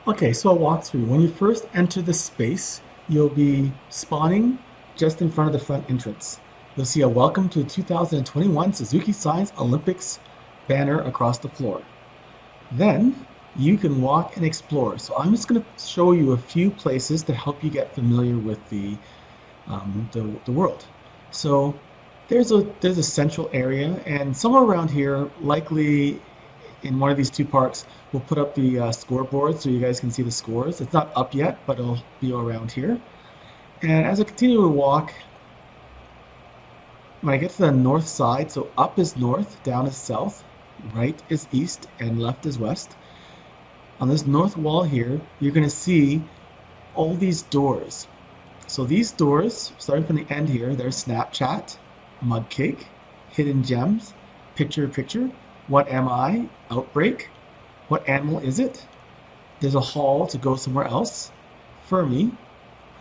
Okay, so I'll walk through. When you first enter the space, you'll be spawning just in front of the front entrance. You'll see a welcome to 2021 Suzuki Science Olympics banner across the floor. Then you can walk and explore. So I'm just going to show you a few places to help you get familiar with the world. So there's a central area, and somewhere around here, likely in one of these two parks, we'll put up the scoreboard so you guys can see the scores. It's not up yet, but it'll be around here. And as I continue to walk, when I get to the north side, so up is north, down is south, right is east, and left is west. On this north wall here, you're going to see all these doors. So these doors, starting from the end here, there's Snapchat, Mug Cake, Hidden Gems, Picture Picture, What Am I, Outbreak, What Animal Is It? There's a hall to go somewhere else, Fermi,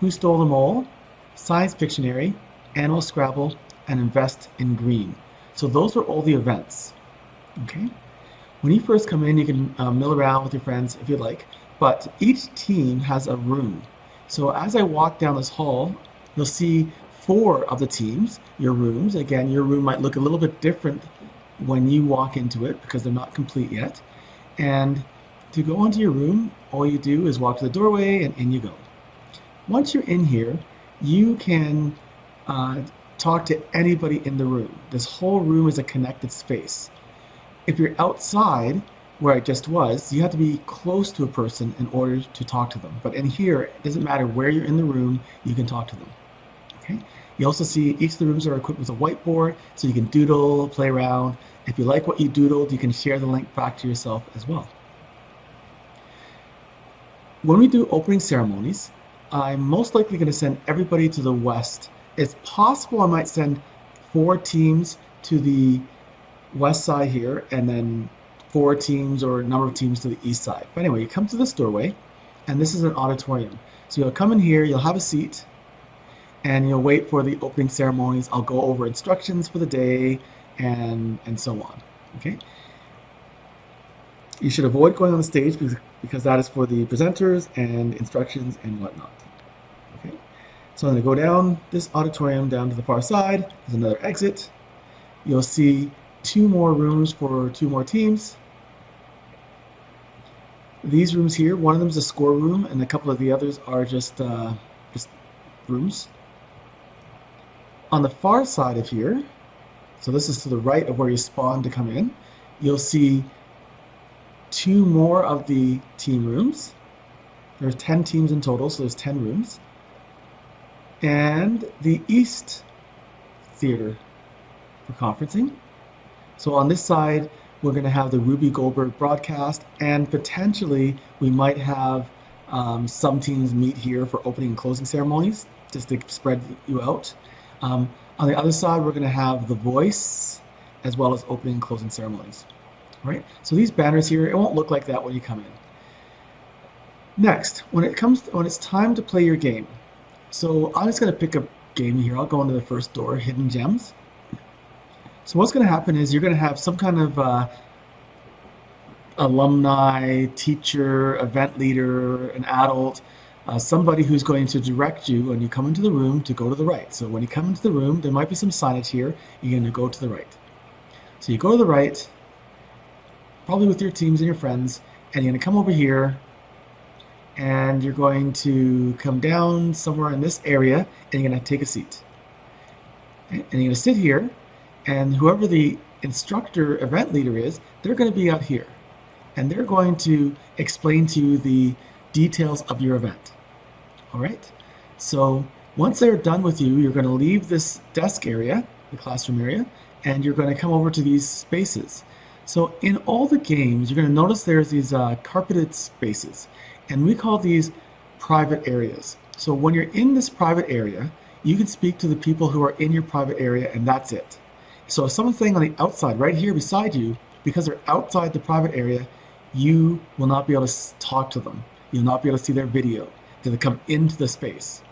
Who Stole the Mole, Science Pictionary, Animal Scrabble, and Invest in Green. So those are all the events. Okay. When you first come in, you can mill around with your friends if you'd like, but each team has a room. So as I walk down this hall, you'll see 4 of the teams, your rooms. Again, your room might look a little bit different when you walk into it because they're not complete yet. And to go into your room, all you do is walk to the doorway and in you go. Once you're in here, you can talk to anybody in the room. This whole room is a connected space. If you're outside, where I just was, you have to be close to a person in order to talk to them. But in here, it doesn't matter where you're in the room, you can talk to them. Okay? You also see each of the rooms are equipped with a whiteboard, so you can doodle, play around. If you like what you doodled, you can share the link back to yourself as well. When we do opening ceremonies, I'm most likely going to send everybody to the west. It's possible I might send 4 teams to the west side here, and then 4 teams or a number of teams to the east side. But anyway, you come to this doorway, and this is an auditorium. So you'll come in here, you'll have a seat, and you'll wait for the opening ceremonies. I'll go over instructions for the day and so on. Okay. You should avoid going on the stage because that is for the presenters and instructions and whatnot. Okay. So I'm going to go down this auditorium down to the far side. There's another exit. You'll see 2 more rooms for 2 more teams. These rooms here, one of them is a score room, and a couple of the others are just rooms. On the far side of here, so this is to the right of where you spawn to come in, you'll see 2 more of the team rooms. There's 10 teams in total, so there's 10 rooms. And the East Theater for conferencing. So on this side, we're going to have the Ruby Goldberg broadcast, and potentially we might have some teams meet here for opening and closing ceremonies, just to spread you out. On the other side, we're going to have The Voice, as well as opening and closing ceremonies. All right? So these banners here, it won't look like that when you come in. Next, when it's time to play your game. So I'm just going to pick a game here. I'll go into the first door, Hidden Gems. So what's going to happen is you're going to have some kind of alumni, teacher, event leader, an adult, somebody who's going to direct you when you come into the room to go to the right. So when you come into the room, there might be some signage here. You're going to go to the right. So you go to the right, probably with your teams and your friends, and you're going to come over here, and you're going to come down somewhere in this area, and you're going to take a seat. And you're going to sit here, and whoever the instructor event leader is, they're going to be out here. And they're going to explain to you the details of your event. All right? So once they're done with you, you're going to leave this desk area, the classroom area, and you're going to come over to these spaces. So in all the games, you're going to notice there's these carpeted spaces, and we call these private areas. So when you're in this private area, you can speak to the people who are in your private area, and that's it. So if someone's staying on the outside, right here beside you, because they're outside the private area, you will not be able to talk to them. You'll not be able to see their video. They'll come into the space.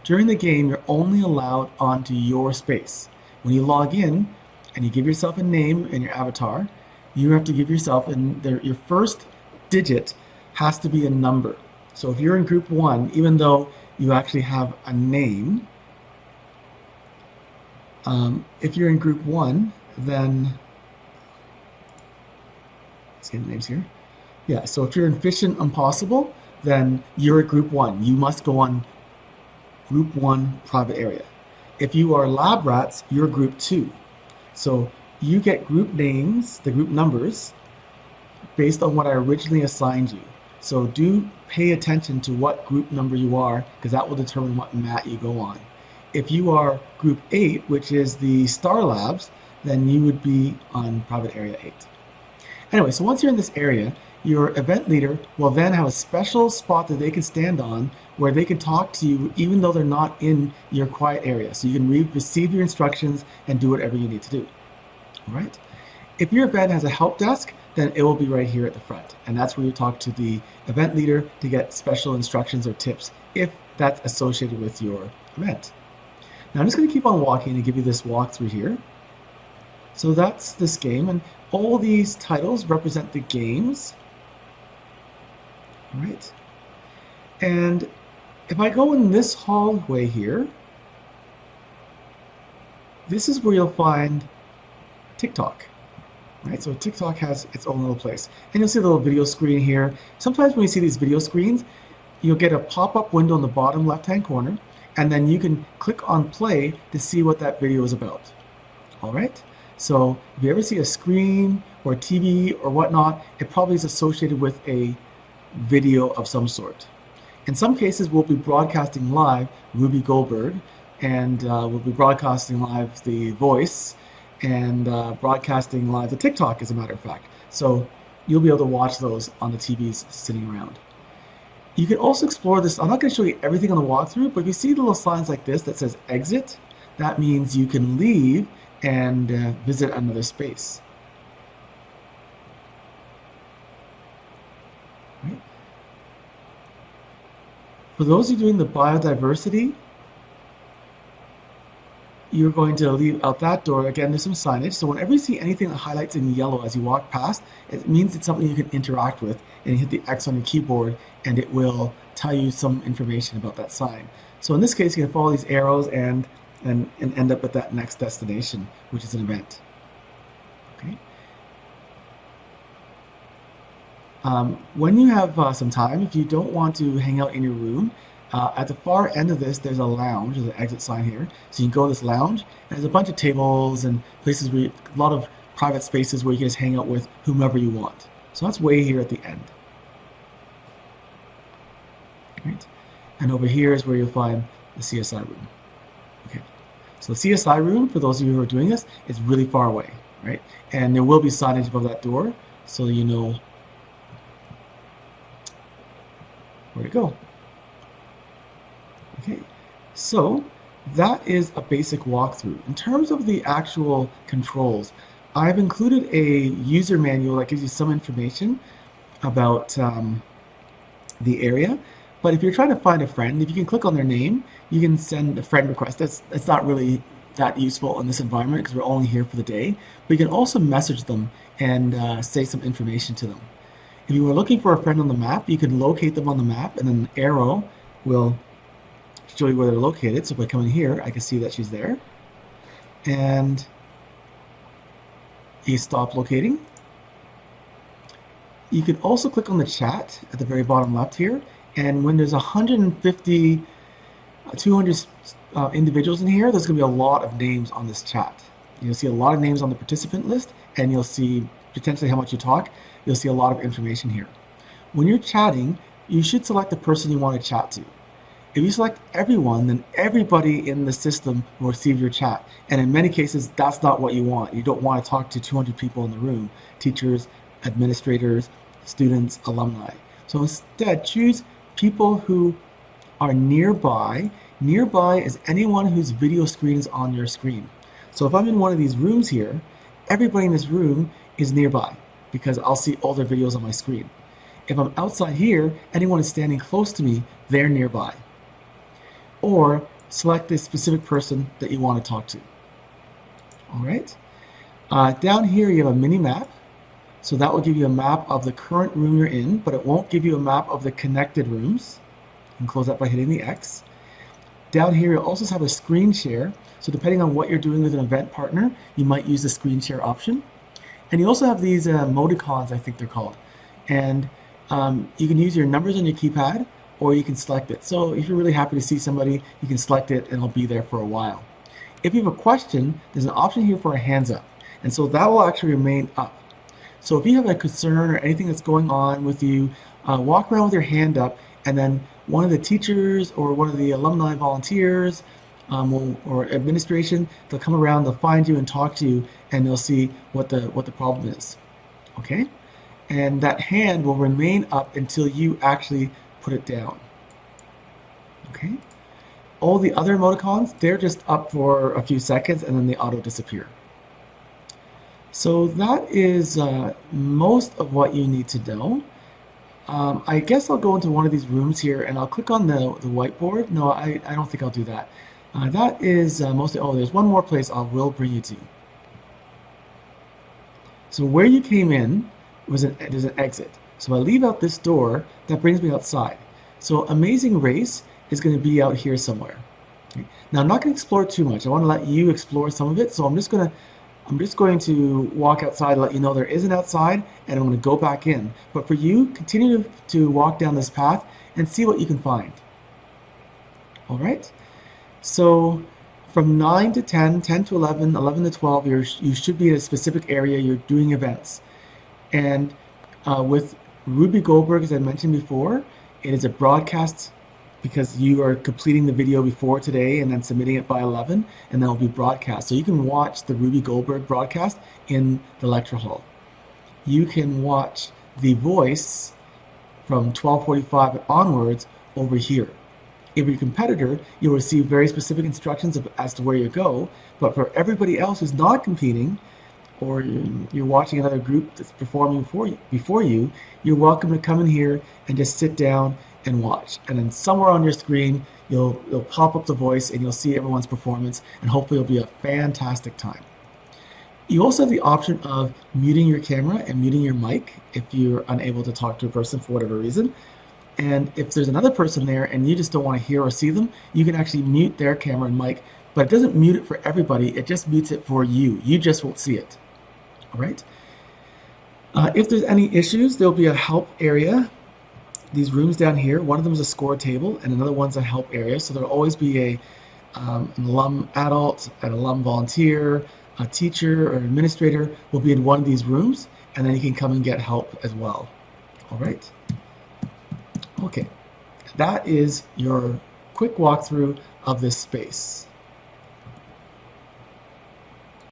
During the game, you're only allowed onto your space. When you log in and you give yourself a name and your avatar, you have to give yourself your first digit has to be a number. So if you're in group 1, even though you actually have a name, if you're in group 1, then let's get the names here. Yeah, so if you're in Fission Impossible, then you're at group 1. You must go on group 1 private area. If you are Lab Rats, you're group 2. So you get group names, the group numbers, based on what I originally assigned you. So do pay attention to what group number you are, because that will determine what mat you go on. If you are group 8, which is the Star Labs, then you would be on private area 8. Anyway, so once you're in this area, your event leader will then have a special spot that they can stand on where they can talk to you even though they're not in your quiet area. So you can receive your instructions and do whatever you need to do. All right? If your event has a help desk, then it will be right here at the front. And that's where you talk to the event leader to get special instructions or tips if that's associated with your event. Now I'm just going to keep on walking and give you this walkthrough here. So that's this game, and all these titles represent the games. All right. And if I go in this hallway here, this is where you'll find TikTok. Right, so TikTok has its own little place. And you'll see a little video screen here. Sometimes when you see these video screens, you'll get a pop-up window in the bottom left-hand corner, and then you can click on play to see what that video is about. All right? So if you ever see a screen or TV or whatnot, it probably is associated with a video of some sort. In some cases, we'll be broadcasting live Ruby Goldberg, and we'll be broadcasting live The Voice, and broadcasting live the TikTok, as a matter of fact. So you'll be able to watch those on the TVs sitting around. You can also explore this. I'm not going to show you everything on the walkthrough, but if you see little signs like this that says exit, that means you can leave and visit another space. Right. For those of you doing the biodiversity, you're going to leave out that door. Again, there's some signage. So whenever you see anything that highlights in yellow as you walk past, it means it's something you can interact with. And you hit the X on your keyboard, and it will tell you some information about that sign. So in this case, you can follow these arrows and end up at that next destination, which is an event. Okay. When you have some time, if you don't want to hang out in your room, at the far end of this, there's a lounge. There's an exit sign here. So you can go to this lounge, and there's a bunch of tables and places where a lot of private spaces where you can just hang out with whomever you want. So that's way here at the end. Right? And over here is where you'll find the CSI room. Okay. So the CSI room, for those of you who are doing this, is really far away, right? And there will be signage above that door, so you know where to go. Okay, so that is a basic walkthrough. In terms of the actual controls, I've included a user manual that gives you some information about the area. But if you're trying to find a friend, if you can click on their name, you can send a friend request. That's not really that useful in this environment because we're only here for the day. But you can also message them and say some information to them. If you were looking for a friend on the map, you can locate them on the map, and then an arrow will show you where they're located. So if I come in here, I can see that she's there. And you stop locating. You can also click on the chat at the very bottom left here. And when there's 150, 200 individuals in here, there's going to be a lot of names on this chat. You'll see a lot of names on the participant list, and you'll see potentially how much you talk. You'll see a lot of information here. When you're chatting, you should select the person you want to chat to. If you select everyone, then everybody in the system will receive your chat. And in many cases, that's not what you want. You don't want to talk to 200 people in the room, teachers, administrators, students, alumni. So instead, choose people who are nearby. Nearby is anyone whose video screen is on your screen. So if I'm in one of these rooms here, everybody in this room is nearby because I'll see all their videos on my screen. If I'm outside here, anyone is standing close to me, they're nearby. Or select a specific person that you want to talk to. All right. Down here you have a mini map. So that will give you a map of the current room you're in, but it won't give you a map of the connected rooms. You can close that by hitting the X. Down here, you'll also have a screen share. So depending on what you're doing with an event partner, you might use the screen share option. And you also have these emoticons, I think they're called. And you can use your numbers on your keypad, or you can select it. So if you're really happy to see somebody, you can select it and it'll be there for a while. If you have a question, there's an option here for a hands up. And so that will actually remain up. So if you have a concern or anything that's going on with you, walk around with your hand up, and then one of the teachers or one of the alumni volunteers or administration, they'll come around, they'll find you and talk to you, and they'll see what the problem is. Okay? And that hand will remain up until you actually put it down. Okay? All the other emoticons, they're just up for a few seconds and then they auto disappear. So that is most of what you need to know. I guess I'll go into one of these rooms here and I'll click on the whiteboard. No, I don't think I'll do that. That is mostly, oh, there's one more place I will bring you to. So where you came in, there's an exit. So I leave out this door, that brings me outside. So Amazing Race is going to be out here somewhere. Okay. Now I'm not going to explore too much. I want to let you explore some of it. So I'm just going to walk outside, let you know there is an outside, and I'm going to go back in. But for you, continue to walk down this path and see what you can find. All right? So from 9 to 10, 10 to 11, 11 to 12, you should be in a specific area. You're doing events. And with Ruby Goldberg, as I mentioned before, it is a broadcast because you are completing the video before today and then submitting it by 11, and then it'll be broadcast. So you can watch the Ruby Goldberg broadcast in the lecture hall. You can watch The Voice from 12:45 onwards over here. If you're a competitor, you'll receive very specific instructions as to where you go, but for everybody else who's not competing, or you're watching another group that's performing before you, you're welcome to come in here and just sit down and watch. And then somewhere on your screen, you'll pop up The Voice and you'll see everyone's performance, and hopefully it'll be a fantastic time. You also have the option of muting your camera and muting your mic if you're unable to talk to a person for whatever reason. And if there's another person there and you just don't want to hear or see them, you can actually mute their camera and mic, but it doesn't mute it for everybody, it just mutes it for you. You just won't see it. All right? If there's any issues, there'll be a help area. These rooms down here, one of them is a score table and another one's a help area. So there'll always be an alum adult, an alum volunteer, a teacher or administrator will be in one of these rooms, and then you can come and get help as well. All right? Okay, that is your quick walkthrough of this space.